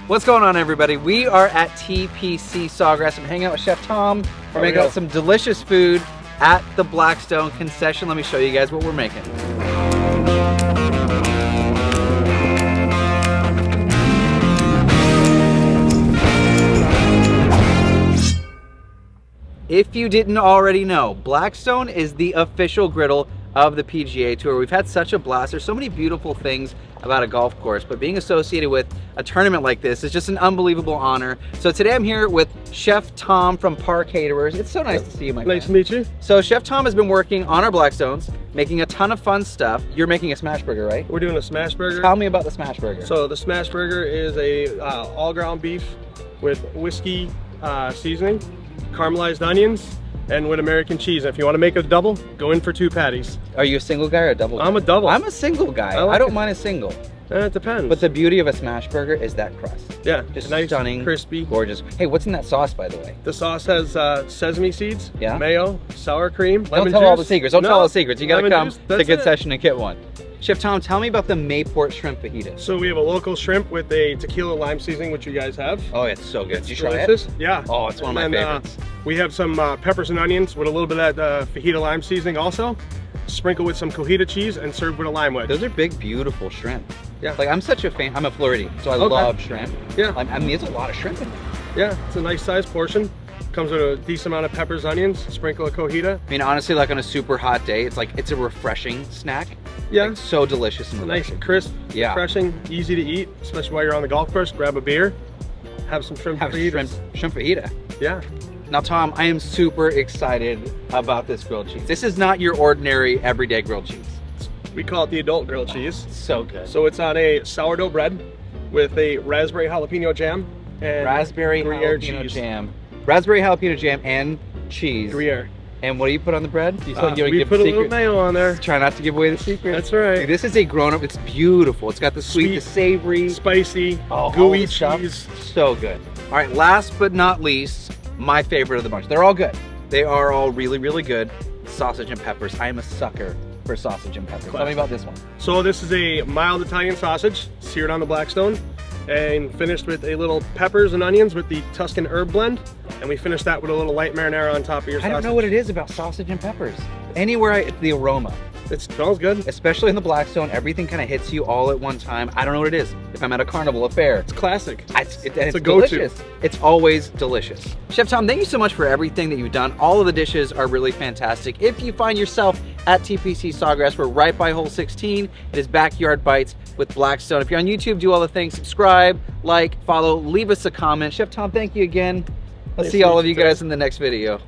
What's going on, everybody? We are at TPC Sawgrass. I'm hanging out with Chef Tom. We're making out some delicious food at the Blackstone concession. Let me show you guys what we're making. If you didn't already know, Blackstone is the official griddle of the PGA Tour. We've had such a blast. There's so many beautiful things about a golf course, but being associated with a tournament like this is just an unbelievable honor. So today I'm here with Chef Tom from Par Caterers. It's so nice to see you, my friend. Nice to meet you. So Chef Tom has been working on our Blackstones, making a ton of fun stuff. You're making a smash burger, right? We're doing a smash burger. Tell me about the smash burger. So the smash burger is a all ground beef with whiskey seasoning, caramelized onions, and with American cheese. And if you want to make a double, go in for 2 patties. Are you a single guy or a double guy? I'm a double. I'm a single guy. I don't mind a single. It depends. But the beauty of a smash burger is that crust. Yeah, just nice, stunning, crispy, gorgeous. Hey, what's in that sauce, by the way? The sauce has sesame seeds, yeah, mayo, sour cream, Don't lemon tell juice. all the secrets. Don't tell all the secrets. You gotta come to the concession and get one. Chef Tom, tell me about the Mayport shrimp fajita. So we have a local shrimp with a tequila lime seasoning, which you guys have. Oh, it's so good. Did you try delicious. it? Yeah. Oh, it's one of my favorites. We have some peppers and onions with a little bit of that fajita lime seasoning also. Sprinkle with some cojita cheese and serve with a lime wedge. Those are big, beautiful shrimp. Yeah. Like, I'm such a fan. I'm a Floridian, so I love shrimp. Yeah. I mean, there's a lot of shrimp in there. Yeah, it's a nice sized portion. Comes with a decent amount of peppers, onions, sprinkle of cojita. I mean, honestly, like on a super hot day, it's a refreshing snack. Yeah. Like, so delicious and nice and crisp, refreshing, easy to eat, especially while you're on the golf course. Grab a beer, have some shrimp fajitas. Shrimp fajita. Yeah. Now, Tom, I am super excited about this grilled cheese. This is not your ordinary everyday grilled cheese. We call it the adult grilled cheese. So good. So it's on a sourdough bread with a raspberry jalapeno jam and raspberry jalapeno jam. Raspberry jalapeno jam and cheese. Gruyere. And what do you put on the bread? We put a little mayo on there. Try not to give away the secret. That's right. Dude, this is a grown-up. It's beautiful. It's got the sweet, the savory, spicy, gooey stuff. cheese. So good. All right, last but not least, my favorite of the bunch. They're all good. They are all really, really good. Sausage and peppers. I am a sucker for sausage and peppers. Tell me about this one. So this is a mild Italian sausage, seared on the Blackstone, and finished with a little peppers and onions with the Tuscan herb blend. And we finished that with a little light marinara on top of your sausage. I don't know what it is about sausage and peppers. It's the aroma. It smells good. Especially in the Blackstone, everything kind of hits you all at one time. I don't know what it is. If I'm at a carnival, a fair. It's classic. It's a go-to. It's always delicious. Chef Tom, thank you so much for everything that you've done. All of the dishes are really fantastic. If you find yourself at TPC Sawgrass, we're right by hole 16. It is Backyard Bites with Blackstone. If you're on YouTube, do all the things. Subscribe, like, follow, leave us a comment. Chef Tom, thank you again. Let's see all of you guys in the next video.